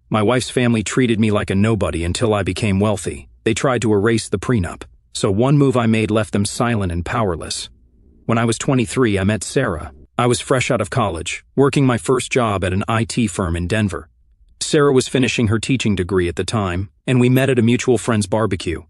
My wife's family treated me like a nobody until I became wealthy. They tried to erase the prenup, so one move I made left them silent and powerless. When I was 23, I met Sarah. I was fresh out of college, working my first job at an IT firm in Denver. Sarah was finishing her teaching degree at the time, and we met at a mutual friend's barbecue.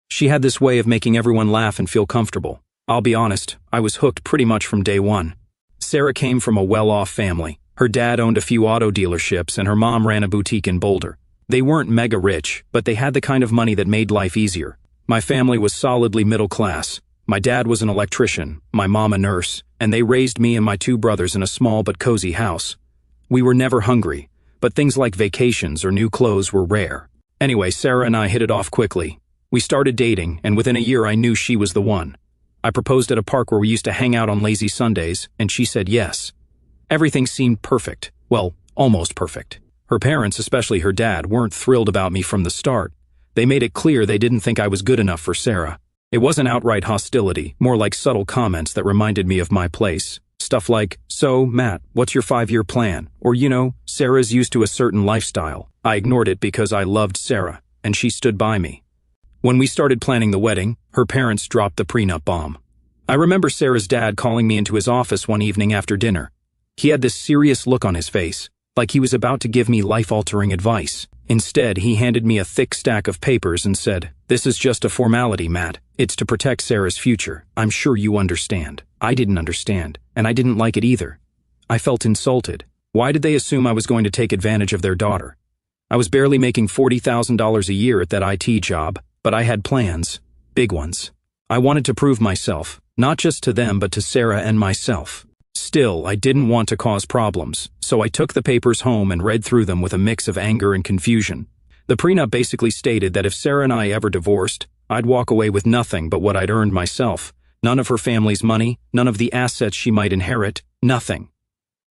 She had this way of making everyone laugh and feel comfortable. I'll be honest, I was hooked pretty much from day one. Sarah came from a well-off family. Her dad owned a few auto dealerships and her mom ran a boutique in Boulder. They weren't mega rich, but they had the kind of money that made life easier. My family was solidly middle class. My dad was an electrician, my mom a nurse, and they raised me and my two brothers in a small but cozy house. We were never hungry, but things like vacations or new clothes were rare. Anyway, Sarah and I hit it off quickly. We started dating, and within a year I knew she was the one. I proposed at a park where we used to hang out on lazy Sundays, and she said yes. Everything seemed perfect. Well, almost perfect. Her parents, especially her dad, weren't thrilled about me from the start. They made it clear they didn't think I was good enough for Sarah. It wasn't outright hostility, more like subtle comments that reminded me of my place. Stuff like, "So, Matt, what's your 5-year plan?" Or, "Sarah's used to a certain lifestyle." I ignored it because I loved Sarah, and she stood by me. When we started planning the wedding, her parents dropped the prenup bomb. I remember Sarah's dad calling me into his office one evening after dinner. He had this serious look on his face, like he was about to give me life-altering advice. Instead, he handed me a thick stack of papers and said, "This is just a formality, Matt. It's to protect Sarah's future. I'm sure you understand." I didn't understand, and I didn't like it either. I felt insulted. Why did they assume I was going to take advantage of their daughter? I was barely making $40,000 a year at that IT job, but I had plans, big ones. I wanted to prove myself, not just to them but to Sarah and myself. Still, I didn't want to cause problems, so I took the papers home and read through them with a mix of anger and confusion. The prenup basically stated that if Sarah and I ever divorced, I'd walk away with nothing but what I'd earned myself. None of her family's money, none of the assets she might inherit, nothing.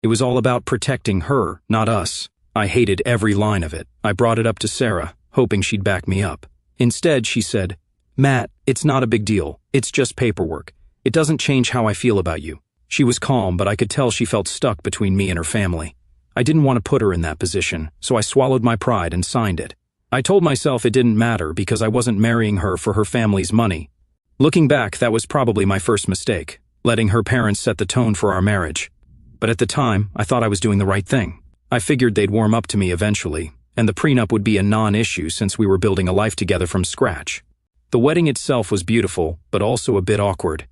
It was all about protecting her, not us. I hated every line of it. I brought it up to Sarah, hoping she'd back me up. Instead, she said, "Matt, it's not a big deal. It's just paperwork. It doesn't change how I feel about you." She was calm, but I could tell she felt stuck between me and her family. I didn't want to put her in that position, so I swallowed my pride and signed it. I told myself it didn't matter because I wasn't marrying her for her family's money. Looking back, that was probably my first mistake, letting her parents set the tone for our marriage. But at the time, I thought I was doing the right thing. I figured they'd warm up to me eventually, and the prenup would be a non-issue since we were building a life together from scratch. The wedding itself was beautiful, but also a bit awkward.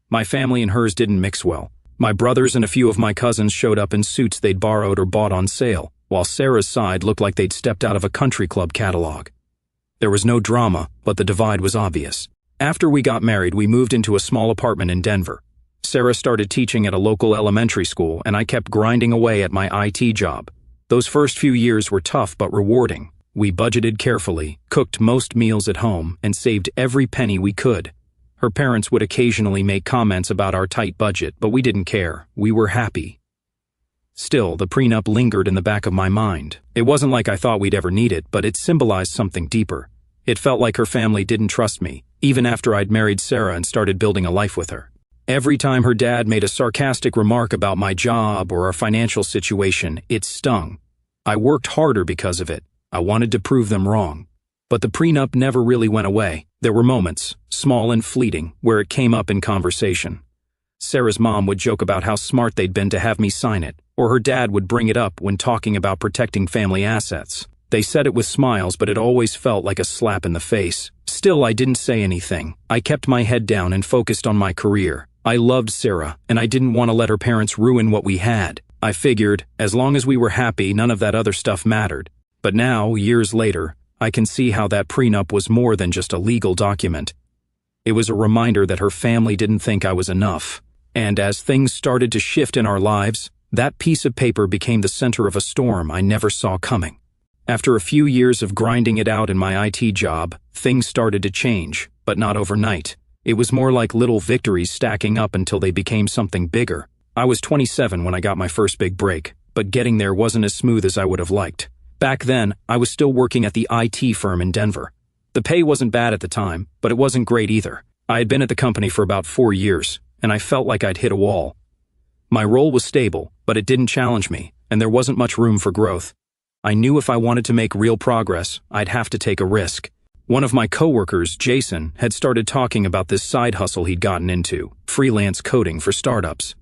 My family and hers didn't mix well. My brothers and a few of my cousins showed up in suits they'd borrowed or bought on sale, while Sarah's side looked like they'd stepped out of a country club catalog. There was no drama, but the divide was obvious. After we got married, we moved into a small apartment in Denver. Sarah started teaching at a local elementary school, and I kept grinding away at my IT job. Those first few years were tough but rewarding. We budgeted carefully, cooked most meals at home, and saved every penny we could. Her parents would occasionally make comments about our tight budget, but we didn't care. We were happy. Still, the prenup lingered in the back of my mind. It wasn't like I thought we'd ever need it, but it symbolized something deeper. It felt like her family didn't trust me, even after I'd married Sarah and started building a life with her. Every time her dad made a sarcastic remark about my job or our financial situation, it stung. I worked harder because of it. I wanted to prove them wrong. But the prenup never really went away. There were moments, small and fleeting, where it came up in conversation. Sarah's mom would joke about how smart they'd been to have me sign it, or her dad would bring it up when talking about protecting family assets. They said it with smiles, but it always felt like a slap in the face. Still, I didn't say anything. I kept my head down and focused on my career. I loved Sarah, and I didn't want to let her parents ruin what we had. I figured, as long as we were happy, none of that other stuff mattered. But now, years later, I can see how that prenup was more than just a legal document. It was a reminder that her family didn't think I was enough. And as things started to shift in our lives, that piece of paper became the center of a storm I never saw coming. After a few years of grinding it out in my IT job, things started to change, but not overnight. It was more like little victories stacking up until they became something bigger. I was 27 when I got my first big break, but getting there wasn't as smooth as I would have liked. Back then, I was still working at the IT firm in Denver. The pay wasn't bad at the time, but it wasn't great either. I had been at the company for about 4 years, and I felt like I'd hit a wall. My role was stable, but it didn't challenge me, and there wasn't much room for growth. I knew if I wanted to make real progress, I'd have to take a risk. One of my coworkers, Jason, had started talking about this side hustle he'd gotten into, freelance coding for startups.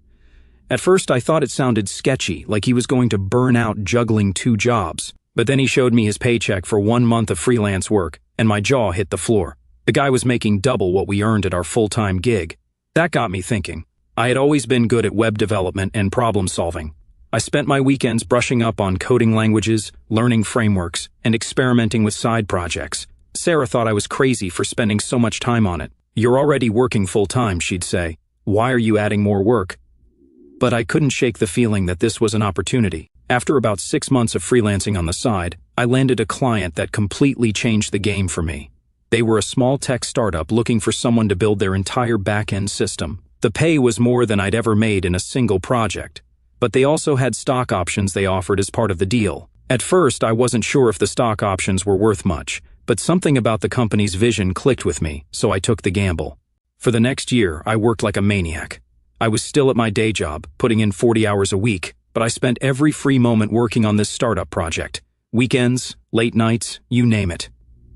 At first I thought it sounded sketchy, like he was going to burn out juggling 2 jobs. But then he showed me his paycheck for 1 month of freelance work, and my jaw hit the floor. The guy was making double what we earned at our full-time gig. That got me thinking. I had always been good at web development and problem solving. I spent my weekends brushing up on coding languages, learning frameworks, and experimenting with side projects. Sarah thought I was crazy for spending so much time on it. "You're already working full-time," she'd say. "Why are you adding more work?" But I couldn't shake the feeling that this was an opportunity. After about 6 months of freelancing on the side, I landed a client that completely changed the game for me. They were a small tech startup looking for someone to build their entire back-end system. The pay was more than I'd ever made in a single project, but they also had stock options they offered as part of the deal. At first, I wasn't sure if the stock options were worth much, but something about the company's vision clicked with me, so I took the gamble. For the next year, I worked like a maniac. I was still at my day job, putting in 40 hours a week, but I spent every free moment working on this startup project. Weekends, late nights, you name it.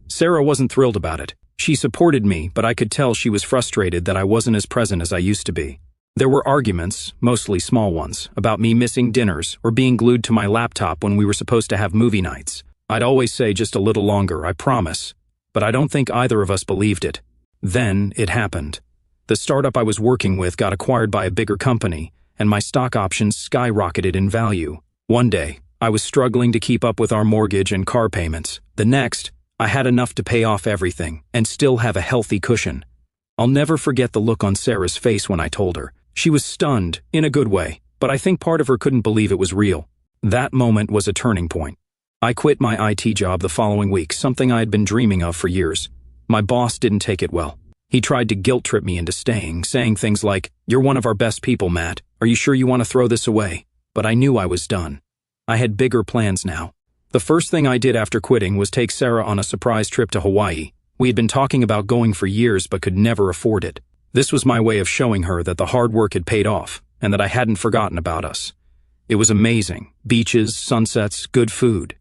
Sarah wasn't thrilled about it. She supported me, but I could tell she was frustrated that I wasn't as present as I used to be. There were arguments, mostly small ones, about me missing dinners or being glued to my laptop when we were supposed to have movie nights. I'd always say just a little longer, I promise. But I don't think either of us believed it. Then it happened. The startup I was working with got acquired by a bigger company, and my stock options skyrocketed in value. One day, I was struggling to keep up with our mortgage and car payments. The next, I had enough to pay off everything and still have a healthy cushion. I'll never forget the look on Sarah's face when I told her. She was stunned, in a good way, but I think part of her couldn't believe it was real. That moment was a turning point. I quit my IT job the following week, something I had been dreaming of for years. My boss didn't take it well. He tried to guilt-trip me into staying, saying things like, "You're one of our best people, Matt. Are you sure you want to throw this away?" But I knew I was done. I had bigger plans now. The first thing I did after quitting was take Sarah on a surprise trip to Hawaii. We had been talking about going for years but could never afford it. This was my way of showing her that the hard work had paid off and that I hadn't forgotten about us. It was amazing. Beaches, sunsets, good food.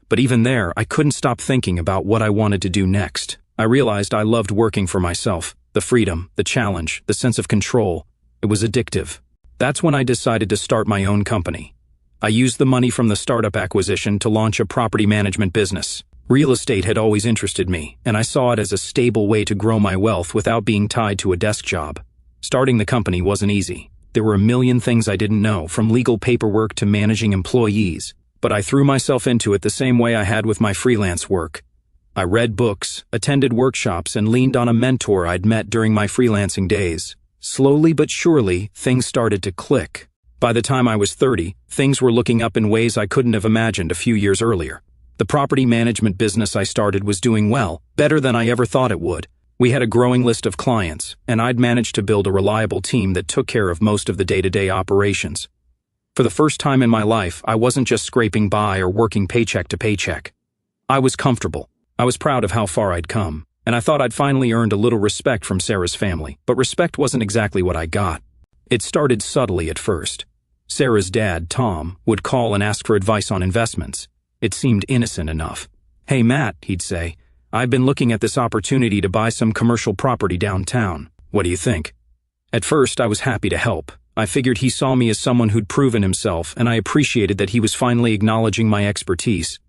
But even there, I couldn't stop thinking about what I wanted to do next. I realized I loved working for myself. The freedom, the challenge, the sense of control. It was addictive. That's when I decided to start my own company. I used the money from the startup acquisition to launch a property management business. Real estate had always interested me, and I saw it as a stable way to grow my wealth without being tied to a desk job. Starting the company wasn't easy. There were a million things I didn't know, from legal paperwork to managing employees. But I threw myself into it the same way I had with my freelance work. I read books, attended workshops, and leaned on a mentor I'd met during my freelancing days. Slowly but surely, things started to click. By the time I was 30, things were looking up in ways I couldn't have imagined a few years earlier. The property management business I started was doing well, better than I ever thought it would. We had a growing list of clients, and I'd managed to build a reliable team that took care of most of the day-to-day operations. For the first time in my life, I wasn't just scraping by or working paycheck to paycheck. I was comfortable. I was proud of how far I'd come, and I thought I'd finally earned a little respect from Sarah's family, but respect wasn't exactly what I got. It started subtly at first. Sarah's dad, Tom, would call and ask for advice on investments. It seemed innocent enough. "Hey, Matt," he'd say, "I've been looking at this opportunity to buy some commercial property downtown. What do you think?" At first, I was happy to help. I figured he saw me as someone who'd proven himself, and I appreciated that he was finally acknowledging my expertise.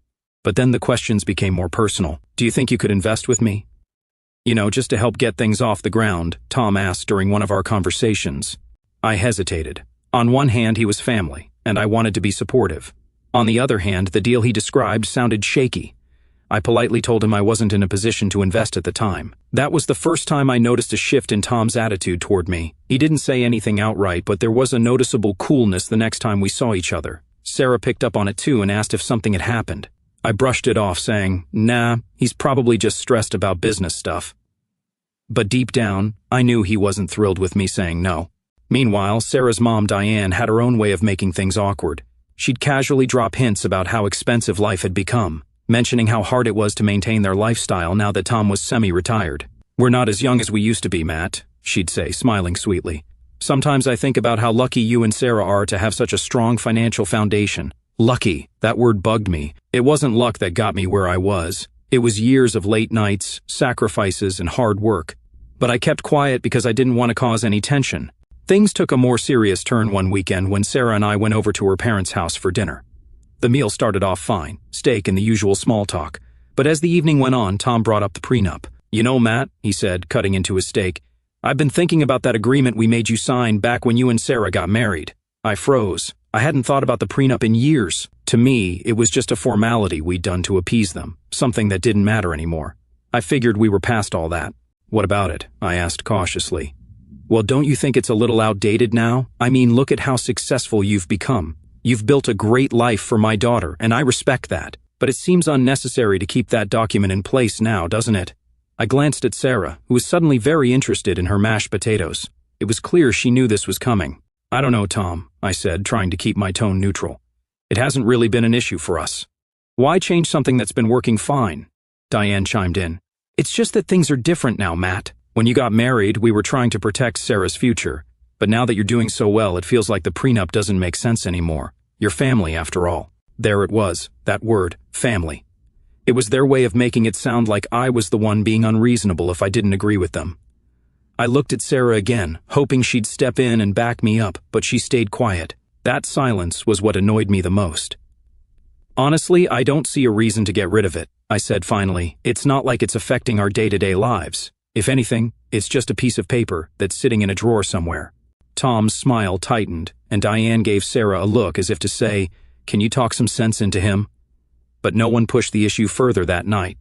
But then the questions became more personal. "Do you think you could invest with me?" Just to help get things off the ground, Tom asked during one of our conversations. I hesitated. On one hand, he was family, and I wanted to be supportive. On the other hand, the deal he described sounded shaky. I politely told him I wasn't in a position to invest at the time. That was the first time I noticed a shift in Tom's attitude toward me. He didn't say anything outright, but there was a noticeable coolness the next time we saw each other. Sarah picked up on it too and asked if something had happened. I brushed it off, saying, "Nah, he's probably just stressed about business stuff." But deep down, I knew he wasn't thrilled with me saying no. Meanwhile, Sarah's mom, Diane, had her own way of making things awkward. She'd casually drop hints about how expensive life had become, mentioning how hard it was to maintain their lifestyle now that Tom was semi-retired. "We're not as young as we used to be, Matt," she'd say, smiling sweetly. "Sometimes I think about how lucky you and Sarah are to have such a strong financial foundation. Lucky, that word bugged me. It wasn't luck that got me where I was. It was years of late nights, sacrifices, and hard work. But I kept quiet because I didn't want to cause any tension. Things took a more serious turn one weekend when Sarah and I went over to her parents' house for dinner. The meal started off fine, steak and the usual small talk. But as the evening went on, Tom brought up the prenup. "You know, Matt," he said, cutting into his steak, "I've been thinking about that agreement we made you sign back when you and Sarah got married." I froze. I hadn't thought about the prenup in years. To me, it was just a formality we'd done to appease them, something that didn't matter anymore. I figured we were past all that. "What about it?" I asked cautiously. "Well, don't you think it's a little outdated now? I mean, look at how successful you've become. You've built a great life for my daughter, and I respect that. But it seems unnecessary to keep that document in place now, doesn't it?" I glanced at Sarah, who was suddenly very interested in her mashed potatoes. It was clear she knew this was coming. "I don't know, Tom," I said, trying to keep my tone neutral. "It hasn't really been an issue for us." "Why change something that's been working fine?" Diane chimed in. "It's just that things are different now, Matt. When you got married, we were trying to protect Sarah's future. But now that you're doing so well, it feels like the prenup doesn't make sense anymore. You're family, after all." There it was, that word, family. It was their way of making it sound like I was the one being unreasonable if I didn't agree with them. I looked at Sarah again, hoping she'd step in and back me up, but she stayed quiet. That silence was what annoyed me the most. "Honestly, I don't see a reason to get rid of it," I said finally. "It's not like it's affecting our day-to-day lives. If anything, it's just a piece of paper that's sitting in a drawer somewhere." Tom's smile tightened, and Diane gave Sarah a look as if to say, "Can you talk some sense into him?" But no one pushed the issue further that night.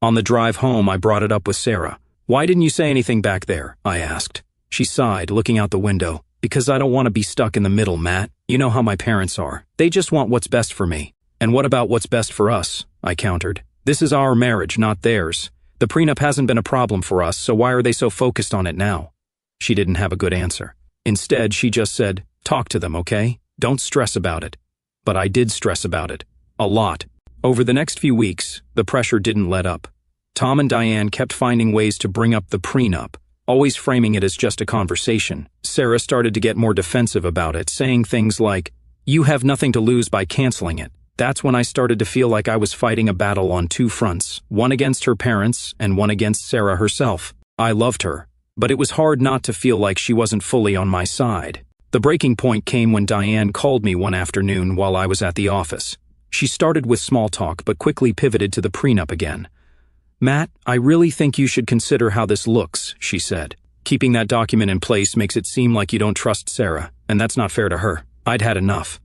On the drive home, I brought it up with Sarah. "Why didn't you say anything back there?" I asked. She sighed, looking out the window. "Because I don't want to be stuck in the middle, Matt. You know how my parents are. They just want what's best for me." "And what about what's best for us?" I countered. "This is our marriage, not theirs. The prenup hasn't been a problem for us, so why are they so focused on it now?" She didn't have a good answer. Instead, she just said, "Talk to them, okay? Don't stress about it." But I did stress about it. A lot. Over the next few weeks, the pressure didn't let up. Tom and Diane kept finding ways to bring up the prenup, always framing it as just a conversation. Sarah started to get more defensive about it, saying things like, "You have nothing to lose by canceling it." That's when I started to feel like I was fighting a battle on two fronts, one against her parents and one against Sarah herself. I loved her, but it was hard not to feel like she wasn't fully on my side. The breaking point came when Diane called me one afternoon while I was at the office. She started with small talk but quickly pivoted to the prenup again. "Matt, I really think you should consider how this looks," she said. "Keeping that document in place makes it seem like you don't trust Sarah, and that's not fair to her. I'd had enough."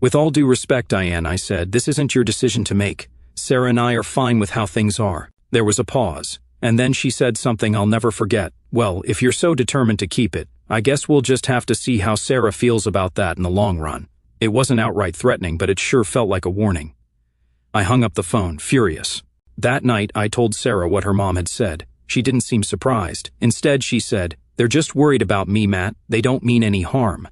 "With all due respect, Diane," I said, "this isn't your decision to make. Sarah and I are fine with how things are." There was a pause, and then she said something I'll never forget. "Well, if you're so determined to keep it, I guess we'll just have to see how Sarah feels about that in the long run." It wasn't outright threatening, but it sure felt like a warning. I hung up the phone, furious. That night, I told Sarah what her mom had said. She didn't seem surprised. Instead, she said, "They're just worried about me, Matt. They don't mean any harm."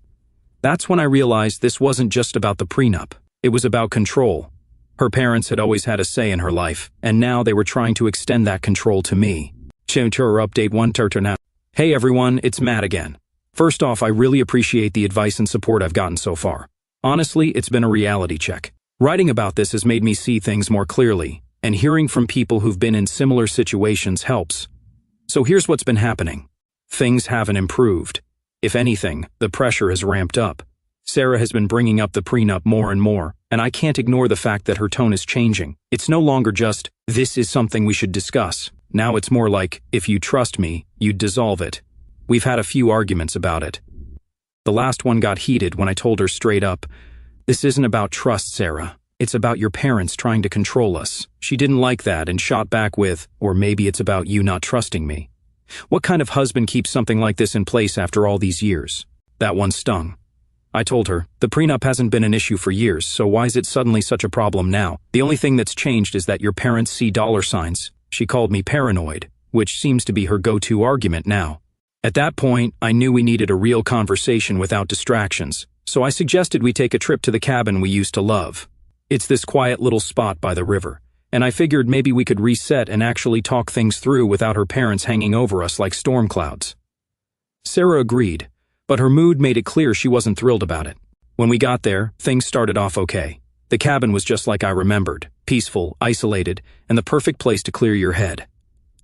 That's when I realized this wasn't just about the prenup. It was about control. Her parents had always had a say in her life, and now they were trying to extend that control to me. Update 1 now. Hey everyone, it's Matt again. First off, I really appreciate the advice and support I've gotten so far. Honestly, it's been a reality check. Writing about this has made me see things more clearly, and hearing from people who've been in similar situations helps. So here's what's been happening. Things haven't improved. If anything, the pressure has ramped up. Sarah has been bringing up the prenup more and more, and I can't ignore the fact that her tone is changing. It's no longer just, "This is something we should discuss." Now it's more like, "If you trust me, you'd dissolve it." We've had a few arguments about it. The last one got heated when I told her straight up, "This isn't about trust, Sarah. It's about your parents trying to control us." She didn't like that and shot back with, "Or maybe it's about you not trusting me. What kind of husband keeps something like this in place after all these years?" That one stung. I told her, "The prenup hasn't been an issue for years, so why is it suddenly such a problem now? The only thing that's changed is that your parents see dollar signs." She called me paranoid, which seems to be her go-to argument now. At that point, I knew we needed a real conversation without distractions, so I suggested we take a trip to the cabin we used to love. It's this quiet little spot by the river, and I figured maybe we could reset and actually talk things through without her parents hanging over us like storm clouds. Sarah agreed, but her mood made it clear she wasn't thrilled about it. When we got there, things started off okay. The cabin was just like I remembered, peaceful, isolated, and the perfect place to clear your head.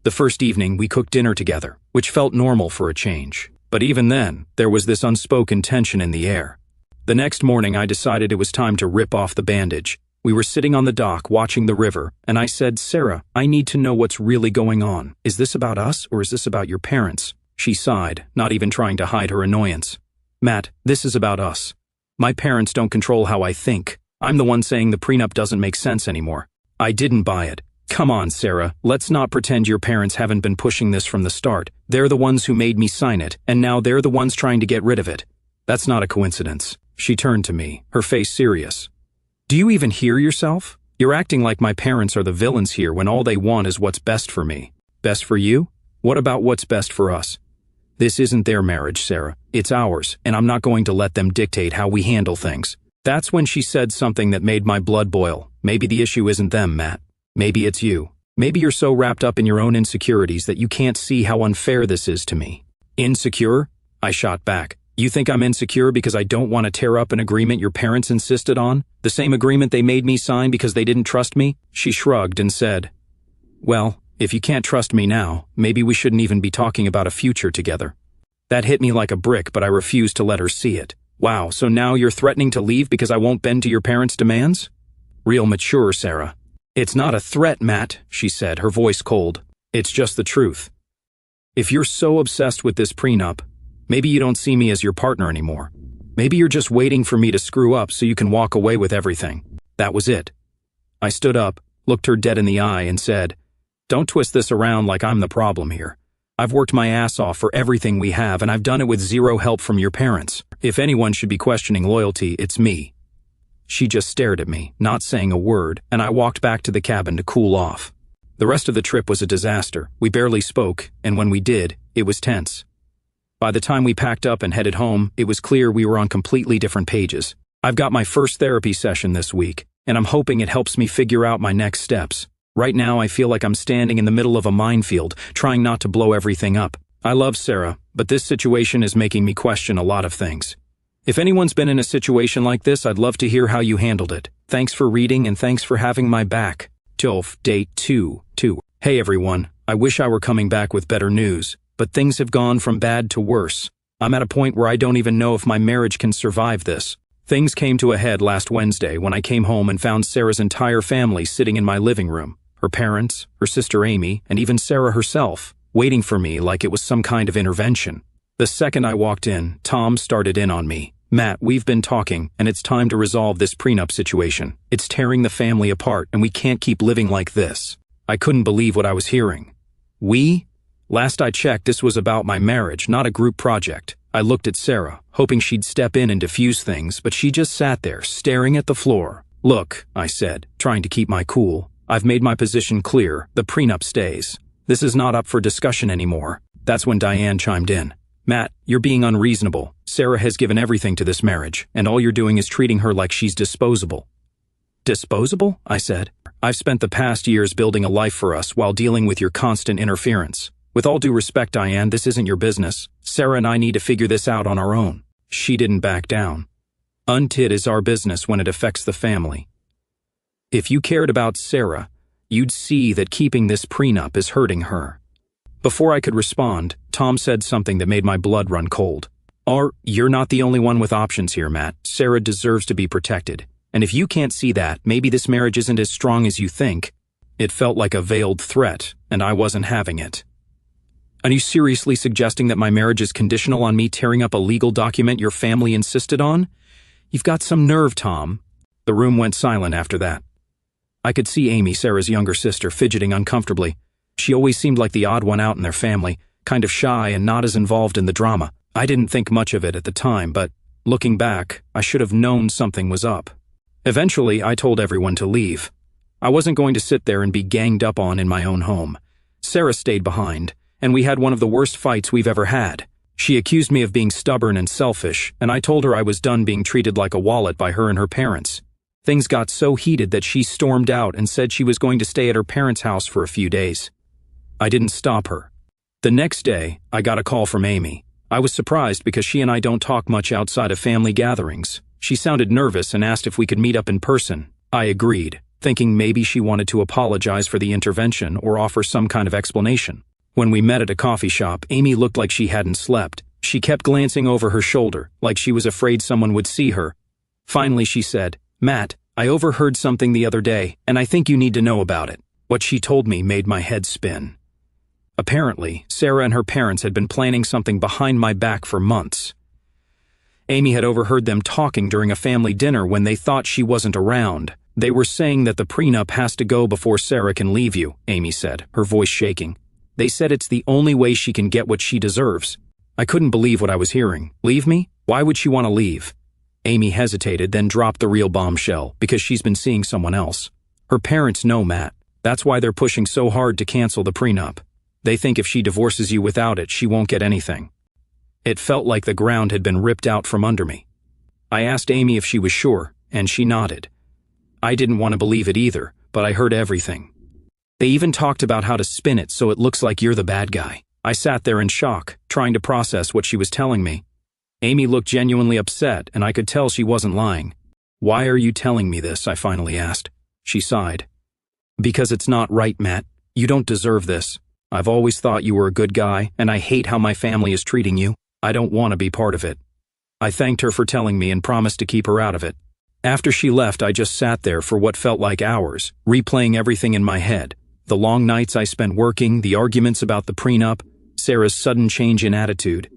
The first evening, we cooked dinner together, which felt normal for a change. But even then, there was this unspoken tension in the air. The next morning, I decided it was time to rip off the bandage. We were sitting on the dock watching the river, and I said, "Sarah, I need to know what's really going on. Is this about us, or is this about your parents?" She sighed, not even trying to hide her annoyance. "Matt, this is about us. My parents don't control how I think. I'm the one saying the prenup doesn't make sense anymore." I didn't buy it. "Come on, Sarah, let's not pretend your parents haven't been pushing this from the start. They're the ones who made me sign it, and now they're the ones trying to get rid of it. That's not a coincidence." She turned to me, her face serious. "Do you even hear yourself? You're acting like my parents are the villains here when all they want is what's best for me. Best for you? What about what's best for us? This isn't their marriage, Sarah. It's ours, and I'm not going to let them dictate how we handle things." That's when she said something that made my blood boil. "Maybe the issue isn't them, Matt. Maybe it's you. Maybe you're so wrapped up in your own insecurities that you can't see how unfair this is to me." "Insecure?" I shot back. "You think I'm insecure because I don't want to tear up an agreement your parents insisted on? The same agreement they made me sign because they didn't trust me?" She shrugged and said, "Well, if you can't trust me now, maybe we shouldn't even be talking about a future together." That hit me like a brick, but I refused to let her see it. "Wow, so now you're threatening to leave because I won't bend to your parents' demands?" "Real mature, Sarah." "It's not a threat, Matt," she said, her voice cold. "It's just the truth. If you're so obsessed with this prenup, maybe you don't see me as your partner anymore. Maybe you're just waiting for me to screw up so you can walk away with everything." That was it. I stood up, looked her dead in the eye, and said, "Don't twist this around like I'm the problem here. I've worked my ass off for everything we have, and I've done it with zero help from your parents. If anyone should be questioning loyalty, it's me." She just stared at me, not saying a word, and I walked back to the cabin to cool off. The rest of the trip was a disaster. We barely spoke, and when we did, it was tense. By the time we packed up and headed home, it was clear we were on completely different pages. I've got my first therapy session this week, and I'm hoping it helps me figure out my next steps. Right now, I feel like I'm standing in the middle of a minefield, trying not to blow everything up. I love Sarah, but this situation is making me question a lot of things. If anyone's been in a situation like this, I'd love to hear how you handled it. Thanks for reading and thanks for having my back. Tilf, Date 2. Hey everyone, I wish I were coming back with better news, but things have gone from bad to worse. I'm at a point where I don't even know if my marriage can survive this. Things came to a head last Wednesday when I came home and found Sarah's entire family sitting in my living room. Her parents, her sister Amy, and even Sarah herself, waiting for me like it was some kind of intervention. The second I walked in, Tom started in on me. "Matt, we've been talking, and it's time to resolve this prenup situation. It's tearing the family apart, and we can't keep living like this." I couldn't believe what I was hearing. "We?" Last I checked, this was about my marriage, not a group project. I looked at Sarah, hoping she'd step in and diffuse things, but she just sat there, staring at the floor. "Look," I said, trying to keep my cool. "I've made my position clear. The prenup stays. This is not up for discussion anymore." That's when Diane chimed in. "Matt, you're being unreasonable. Sarah has given everything to this marriage, and all you're doing is treating her like she's disposable." "Disposable?" I said. "I've spent the past years building a life for us while dealing with your constant interference. With all due respect, Diane, this isn't your business. Sarah and I need to figure this out on our own." She didn't back down. "Untit is our business when it affects the family. If you cared about Sarah, you'd see that keeping this prenup is hurting her." Before I could respond, Tom said something that made my blood run cold. You're not the only one with options here, Matt. Sarah deserves to be protected. And if you can't see that, maybe this marriage isn't as strong as you think." It felt like a veiled threat, and I wasn't having it. "Are you seriously suggesting that my marriage is conditional on me tearing up a legal document your family insisted on? You've got some nerve, Tom." The room went silent after that. I could see Amy, Sarah's younger sister, fidgeting uncomfortably. She always seemed like the odd one out in their family, kind of shy and not as involved in the drama. I didn't think much of it at the time, but looking back, I should have known something was up. Eventually, I told everyone to leave. I wasn't going to sit there and be ganged up on in my own home. Sarah stayed behind, and we had one of the worst fights we've ever had. She accused me of being stubborn and selfish, and I told her I was done being treated like a wallet by her and her parents. Things got so heated that she stormed out and said she was going to stay at her parents' house for a few days. I didn't stop her. The next day, I got a call from Amy. I was surprised because she and I don't talk much outside of family gatherings. She sounded nervous and asked if we could meet up in person. I agreed, thinking maybe she wanted to apologize for the intervention or offer some kind of explanation. When we met at a coffee shop, Amy looked like she hadn't slept. She kept glancing over her shoulder, like she was afraid someone would see her. Finally, she said, "Matt, I overheard something the other day, and I think you need to know about it." What she told me made my head spin. Apparently, Sarah and her parents had been planning something behind my back for months. Amy had overheard them talking during a family dinner when they thought she wasn't around. They were saying that the prenup has to go before Sarah can leave you, Amy said, her voice shaking. They said it's the only way she can get what she deserves. I couldn't believe what I was hearing. Leave me? Why would she want to leave? Amy hesitated, then dropped the real bombshell, because she's been seeing someone else. Her parents know Matt. That's why they're pushing so hard to cancel the prenup. They think if she divorces you without it, she won't get anything. It felt like the ground had been ripped out from under me. I asked Amy if she was sure, and she nodded. I didn't want to believe it either, but I heard everything. They even talked about how to spin it so it looks like you're the bad guy. I sat there in shock, trying to process what she was telling me. Amy looked genuinely upset, and I could tell she wasn't lying. "Why are you telling me this?" I finally asked. She sighed. "Because it's not right, Matt. You don't deserve this. I've always thought you were a good guy, and I hate how my family is treating you. I don't want to be part of it." I thanked her for telling me and promised to keep her out of it. After she left, I just sat there for what felt like hours, replaying everything in my head. The long nights I spent working, the arguments about the prenup, Sarah's sudden change in attitude.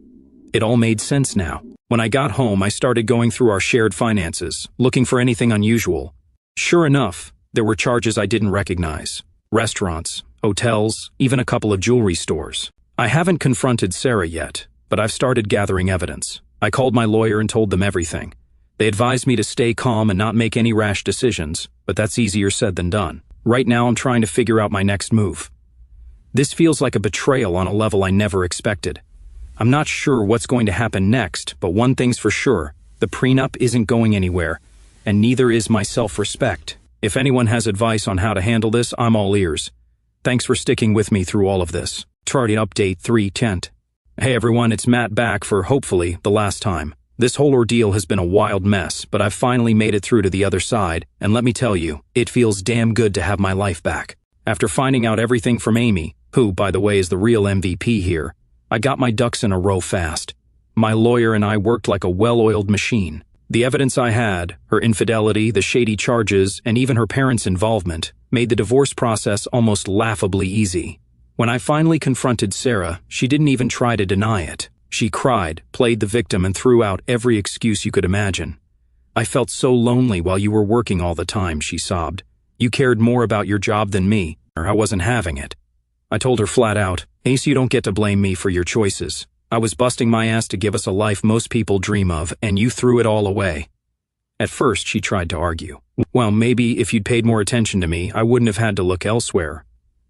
It all made sense now. When I got home, I started going through our shared finances, looking for anything unusual. Sure enough, there were charges I didn't recognize. Restaurants, hotels, even a couple of jewelry stores. I haven't confronted Sarah yet, but I've started gathering evidence. I called my lawyer and told them everything. They advised me to stay calm and not make any rash decisions, but that's easier said than done. Right now I'm trying to figure out my next move. This feels like a betrayal on a level I never expected. I'm not sure what's going to happen next, but one thing's for sure, the prenup isn't going anywhere, and neither is my self-respect. If anyone has advice on how to handle this, I'm all ears. Thanks for sticking with me through all of this. Charting Update 3:10. Hey everyone, it's Matt back for, hopefully, the last time. This whole ordeal has been a wild mess, but I've finally made it through to the other side, and let me tell you, it feels damn good to have my life back. After finding out everything from Amy, who, by the way, is the real MVP here, I got my ducks in a row fast. My lawyer and I worked like a well-oiled machine. The evidence I had, her infidelity, the shady charges, and even her parents' involvement, made the divorce process almost laughably easy. When I finally confronted Sarah, she didn't even try to deny it. She cried, played the victim, and threw out every excuse you could imagine. "I felt so lonely while you were working all the time," she sobbed. "You cared more about your job than me, or I wasn't having it." I told her flat out, "Ace, you don't get to blame me for your choices. I was busting my ass to give us a life most people dream of, and you threw it all away." At first, she tried to argue. "Well, maybe if you'd paid more attention to me, I wouldn't have had to look elsewhere."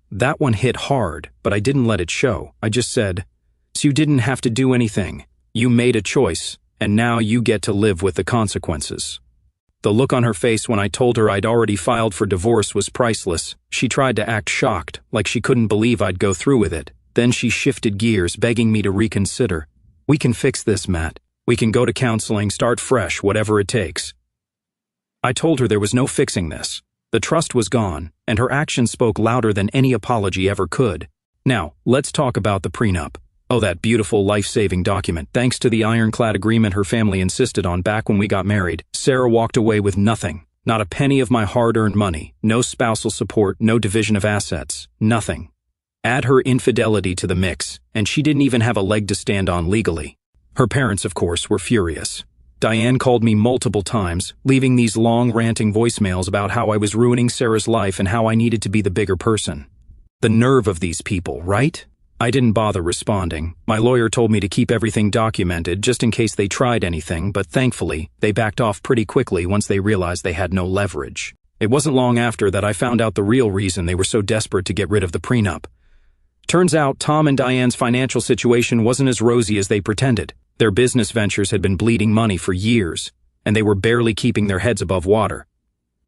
That one hit hard, but I didn't let it show. I just said, "So you didn't have to do anything. You made a choice, and now you get to live with the consequences." The look on her face when I told her I'd already filed for divorce was priceless. She tried to act shocked, like she couldn't believe I'd go through with it. Then she shifted gears, begging me to reconsider. "We can fix this, Matt. We can go to counseling, start fresh, whatever it takes." I told her there was no fixing this. The trust was gone, and her actions spoke louder than any apology ever could. Now, let's talk about the prenup. Oh, that beautiful life-saving document. Thanks to the ironclad agreement her family insisted on back when we got married, Sarah walked away with nothing. Not a penny of my hard-earned money, no spousal support, no division of assets, nothing. Add her infidelity to the mix, and she didn't even have a leg to stand on legally. Her parents, of course, were furious. Diane called me multiple times, leaving these long, ranting voicemails about how I was ruining Sarah's life and how I needed to be the bigger person. The nerve of these people, right? I didn't bother responding. My lawyer told me to keep everything documented just in case they tried anything, but thankfully, they backed off pretty quickly once they realized they had no leverage. It wasn't long after that I found out the real reason they were so desperate to get rid of the prenup. Turns out Tom and Diane's financial situation wasn't as rosy as they pretended. Their business ventures had been bleeding money for years, and they were barely keeping their heads above water.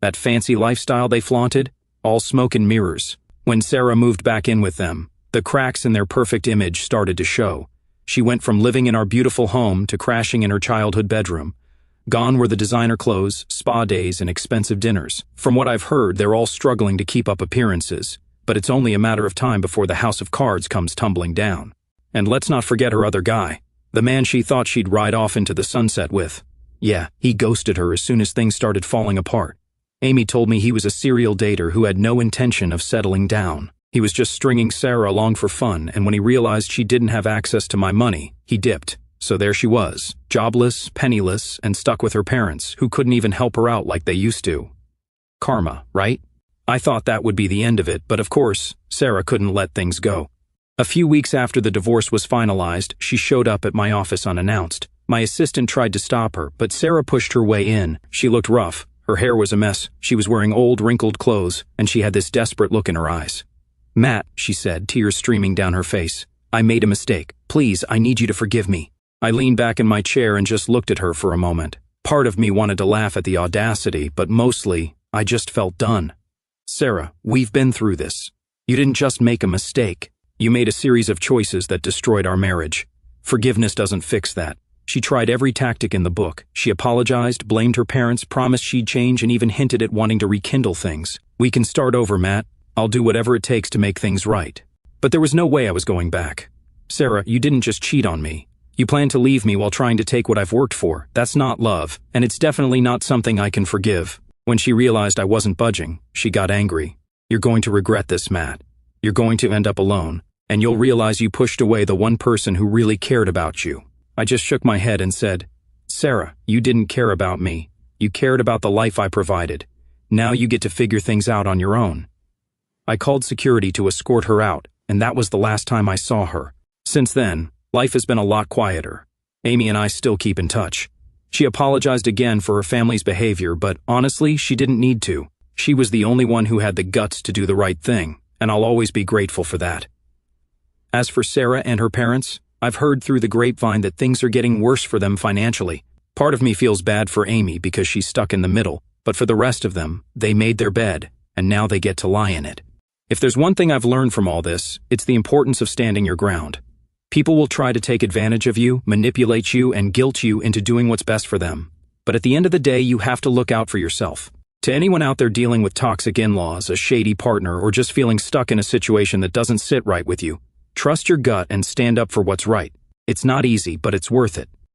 That fancy lifestyle they flaunted? All smoke and mirrors. When Sarah moved back in with them, the cracks in their perfect image started to show. She went from living in our beautiful home to crashing in her childhood bedroom. Gone were the designer clothes, spa days, and expensive dinners. From what I've heard, they're all struggling to keep up appearances, but it's only a matter of time before the house of cards comes tumbling down. And let's not forget her other guy, the man she thought she'd ride off into the sunset with. Yeah, he ghosted her as soon as things started falling apart. Amy told me he was a serial dater who had no intention of settling down. He was just stringing Sarah along for fun, and when he realized she didn't have access to my money, he dipped. So there she was, jobless, penniless, and stuck with her parents, who couldn't even help her out like they used to. Karma, right? I thought that would be the end of it, but of course, Sarah couldn't let things go. A few weeks after the divorce was finalized, she showed up at my office unannounced. My assistant tried to stop her, but Sarah pushed her way in. She looked rough. Her hair was a mess. She was wearing old, wrinkled clothes, and she had this desperate look in her eyes. "Matt," she said, tears streaming down her face, "I made a mistake. Please, I need you to forgive me." I leaned back in my chair and just looked at her for a moment. Part of me wanted to laugh at the audacity, but mostly, I just felt done. "Sarah, we've been through this. You didn't just make a mistake. You made a series of choices that destroyed our marriage. Forgiveness doesn't fix that." She tried every tactic in the book. She apologized, blamed her parents, promised she'd change, and even hinted at wanting to rekindle things. "We can start over, Matt. I'll do whatever it takes to make things right." But there was no way I was going back. "Sarah, you didn't just cheat on me. You planned to leave me while trying to take what I've worked for. That's not love, and it's definitely not something I can forgive." When she realized I wasn't budging, she got angry. "You're going to regret this, Matt. You're going to end up alone, and you'll realize you pushed away the one person who really cared about you." I just shook my head and said, "Sarah, you didn't care about me. You cared about the life I provided. Now you get to figure things out on your own." I called security to escort her out, and that was the last time I saw her. Since then, life has been a lot quieter. Amy and I still keep in touch. She apologized again for her family's behavior, but honestly, she didn't need to. She was the only one who had the guts to do the right thing, and I'll always be grateful for that. As for Sarah and her parents, I've heard through the grapevine that things are getting worse for them financially. Part of me feels bad for Amy because she's stuck in the middle, but for the rest of them, they made their bed, and now they get to lie in it. If there's one thing I've learned from all this, it's the importance of standing your ground. People will try to take advantage of you, manipulate you, and guilt you into doing what's best for them. But at the end of the day, you have to look out for yourself. To anyone out there dealing with toxic in-laws, a shady partner, or just feeling stuck in a situation that doesn't sit right with you, trust your gut and stand up for what's right. It's not easy, but it's worth it.